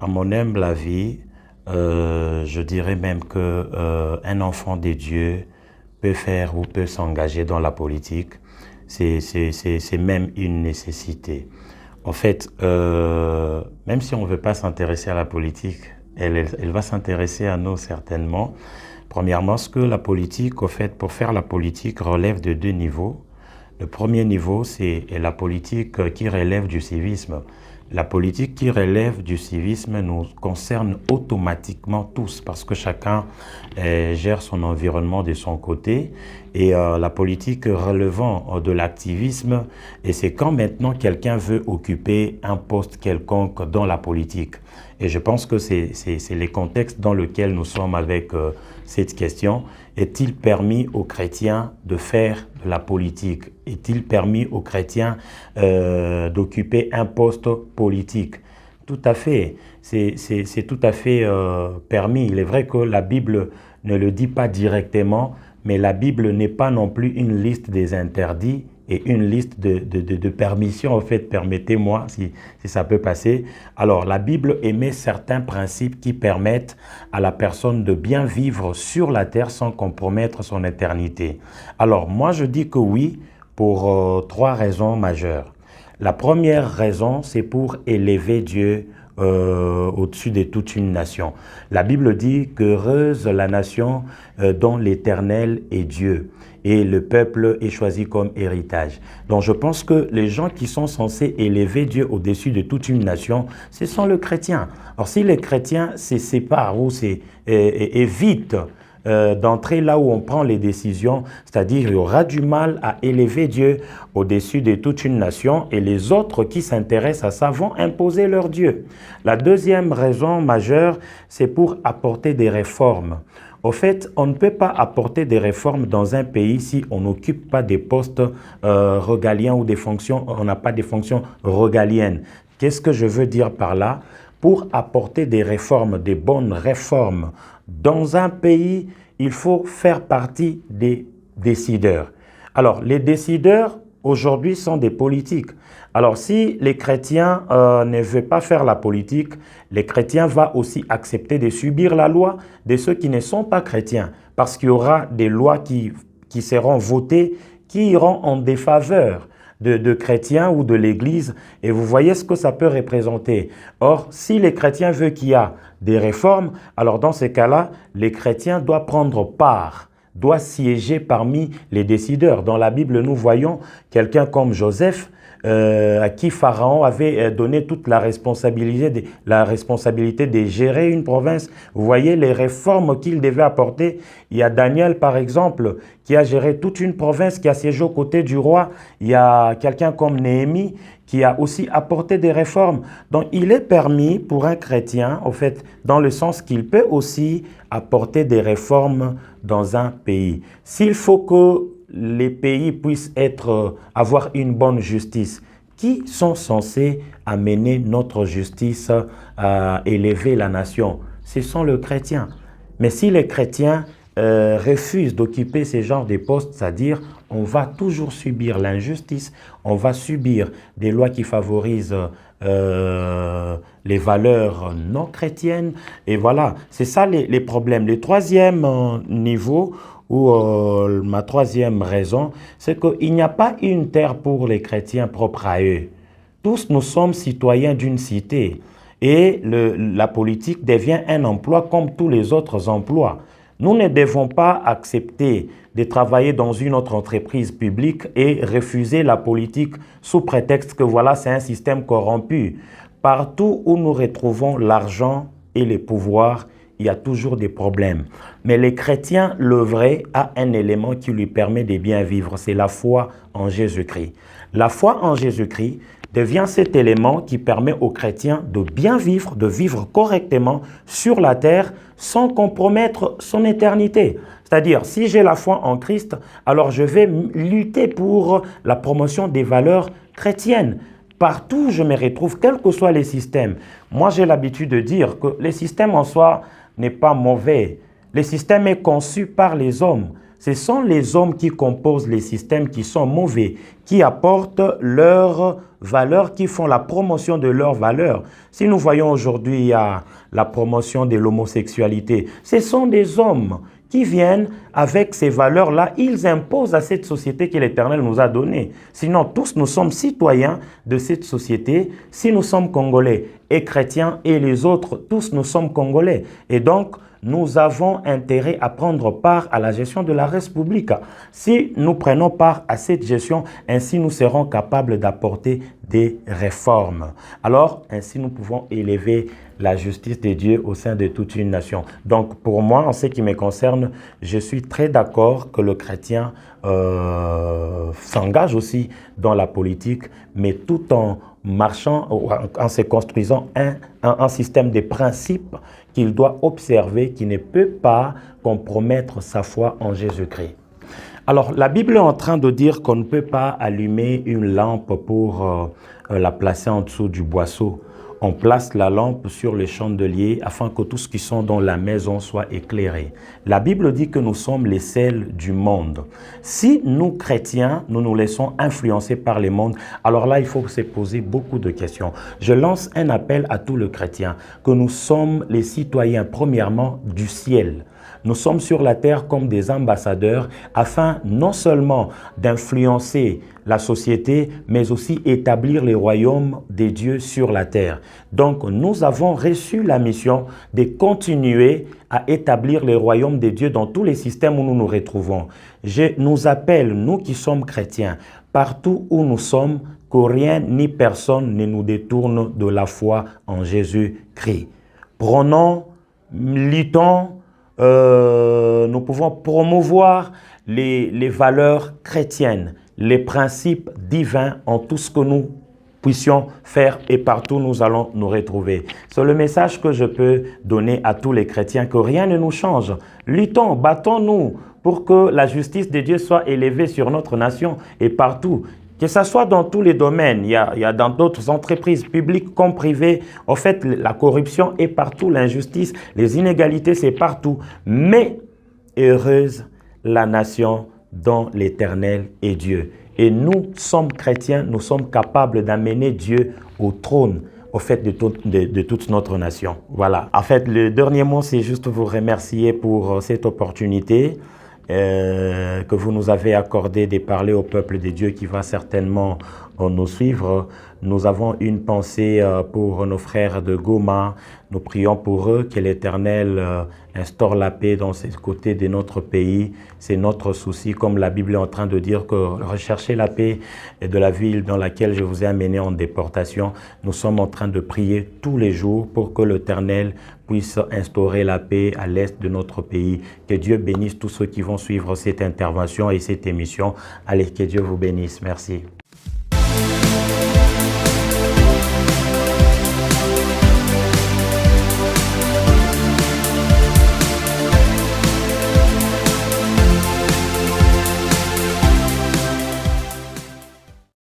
À mon humble avis, je dirais même que un enfant de Dieu peut faire ou peut s'engager dans la politique. C'est même une nécessité. En fait, même si on ne veut pas s'intéresser à la politique, elle va s'intéresser à nous certainement. Premièrement, ce que la politique, au fait, pour faire la politique, relève de deux niveaux. Le premier niveau, c'est la politique qui relève du civisme. La politique qui relève du civisme nous concerne automatiquement tous parce que chacun gère son environnement de son côté et la politique relevant de l'activisme, et c'est quand maintenant quelqu'un veut occuper un poste quelconque dans la politique. Et je pense que c'est les contextes dans lesquels nous sommes avec cette question. Est-il permis aux chrétiens de faire de la politique? Est-il permis aux chrétiens d'occuper un poste politique? Tout à fait, c'est tout à fait permis. Il est vrai que la Bible ne le dit pas directement, mais la Bible n'est pas non plus une liste des interdits et une liste de permissions. En fait, permettez-moi, si ça peut passer. Alors, la Bible émet certains principes qui permettent à la personne de bien vivre sur la terre sans compromettre son éternité. Alors, moi, je dis que oui, pour trois raisons majeures. La première raison, c'est pour élever Dieu au-dessus de toute une nation. La Bible dit qu'heureuse la nation dont l'Éternel est Dieu et le peuple est choisi comme héritage. Donc je pense que les gens qui sont censés élever Dieu au-dessus de toute une nation, ce sont les chrétiens. Alors si les chrétiens se séparent ou évitent d'entrer là où on prend les décisions, c'est-à-dire il y aura du mal à élever Dieu au-dessus de toute une nation et les autres qui s'intéressent à ça vont imposer leur Dieu. La deuxième raison majeure, c'est pour apporter des réformes. Au fait, on ne peut pas apporter des réformes dans un pays si on n'occupe pas des postes régaliens ou des fonctions, on n'a pas des fonctions régaliennes. Qu'est-ce que je veux dire par là? Pour apporter des réformes, des bonnes réformes dans un pays, il faut faire partie des décideurs. Alors, les décideurs, aujourd'hui, sont des politiques. Alors, si les chrétiens ne veulent pas faire la politique, les chrétiens vont aussi accepter de subir la loi de ceux qui ne sont pas chrétiens, parce qu'il y aura des lois qui seront votées, qui iront en défaveur de chrétiens ou de l'Église, et vous voyez ce que ça peut représenter. Or, si les chrétiens veulent qu'il y ait des réformes, alors dans ces cas-là, les chrétiens doivent prendre part, doivent siéger parmi les décideurs. Dans la Bible, nous voyons quelqu'un comme Joseph, à qui Pharaon avait donné toute la responsabilité de gérer une province. Vous voyez les réformes qu'il devait apporter. Il y a Daniel, par exemple, qui a géré toute une province, qui a siégé aux côtés du roi. Il y a quelqu'un comme Néhémie qui a aussi apporté des réformes. Donc, il est permis pour un chrétien, au fait, dans le sens qu'il peut aussi apporter des réformes dans un pays. S'il faut que les pays puissent avoir une bonne justice, qui sont censés amener notre justice à élever la nation? Ce sont les chrétiens. Mais si les chrétiens refusent d'occuper ce genre de postes, c'est-à-dire on va toujours subir l'injustice, on va subir des lois qui favorisent les valeurs non chrétiennes, et voilà, c'est ça les problèmes. Le troisième niveau, ou ma troisième raison, c'est qu'il n'y a pas une terre pour les chrétiens propre à eux. Tous nous sommes citoyens d'une cité et la politique devient un emploi comme tous les autres emplois. Nous ne devons pas accepter de travailler dans une autre entreprise publique et refuser la politique sous prétexte que voilà, c'est un système corrompu. Partout où nous retrouvons l'argent et les pouvoirs, il y a toujours des problèmes. Mais les chrétiens, le vrai, a un élément qui lui permet de bien vivre, c'est la foi en Jésus-Christ. La foi en Jésus-Christ devient cet élément qui permet aux chrétiens de bien vivre, de vivre correctement sur la terre sans compromettre son éternité. C'est-à-dire, si j'ai la foi en Christ, alors je vais lutter pour la promotion des valeurs chrétiennes. Partout où je me retrouve, quels que soient les systèmes. Moi, j'ai l'habitude de dire que les systèmes en soi n'est pas mauvais. Le système est conçu par les hommes. Ce sont les hommes qui composent les systèmes qui sont mauvais, qui apportent leurs valeurs, qui font la promotion de leurs valeurs. Si nous voyons aujourd'hui, il y a la promotion de l'homosexualité. Ce sont des hommes qui viennent avec ces valeurs-là, ils imposent à cette société que l'Éternel nous a donnée. Sinon, tous nous sommes citoyens de cette société. Si nous sommes Congolais et chrétiens et les autres, tous nous sommes Congolais. Et donc, nous avons intérêt à prendre part à la gestion de la res publica. Si nous prenons part à cette gestion, ainsi nous serons capables d'apporter des réformes. Alors, ainsi nous pouvons élever la justice de Dieu au sein de toute une nation. Donc, pour moi, en ce qui me concerne, je suis très d'accord que le chrétien s'engage aussi dans la politique, mais tout en marchant, en se construisant un système de principes qu'il doit observer, qui ne peut pas compromettre sa foi en Jésus-Christ. Alors, la Bible est en train de dire qu'on ne peut pas allumer une lampe pour la placer en dessous du boisseau. On place la lampe sur les chandeliers afin que tous qui sont dans la maison soient éclairés. La Bible dit que nous sommes les sels du monde. Si nous, chrétiens, nous nous laissons influencer par le monde, alors là, il faut se poser beaucoup de questions. Je lance un appel à tous les chrétiens, que nous sommes les citoyens, premièrement, du ciel. Nous sommes sur la terre comme des ambassadeurs afin non seulement d'influencer la société, mais aussi établir les royaumes des dieux sur la terre. Donc, nous avons reçu la mission de continuer à établir les royaumes des dieux dans tous les systèmes où nous nous retrouvons. Je nous appelle, nous qui sommes chrétiens, partout où nous sommes, que rien ni personne ne nous détourne de la foi en Jésus-Christ. Prenons, luttons, nous pouvons promouvoir les valeurs chrétiennes, les principes divins en tout ce que nous puissions faire et partout nous allons nous retrouver. C'est le message que je peux donner à tous les chrétiens, que rien ne nous change. Luttons, battons-nous pour que la justice de Dieu soit élevée sur notre nation et partout. Que ce soit dans tous les domaines, il y a dans d'autres entreprises publiques comme privées, en fait, la corruption est partout, l'injustice, les inégalités, c'est partout. Mais heureuse la nation dont l'Éternel est Dieu. Et nous sommes chrétiens, nous sommes capables d'amener Dieu au trône, au fait de toute notre nation. Voilà. En fait, le dernier mot, c'est juste vous remercier pour cette opportunité que vous nous avez accordé de parler au peuple de Dieu qui va certainement nous suivre. Nous avons une pensée pour nos frères de Goma. Nous prions pour eux, que l'Éternel instaure la paix dans ces côtés de notre pays. C'est notre souci, comme la Bible est en train de dire, que rechercher la paix de la ville dans laquelle je vous ai amené en déportation. Nous sommes en train de prier tous les jours pour que l'Éternel puisse instaurer la paix à l'est de notre pays. Que Dieu bénisse tous ceux qui vont suivre cette intervention et cette émission. Allez, que Dieu vous bénisse. Merci.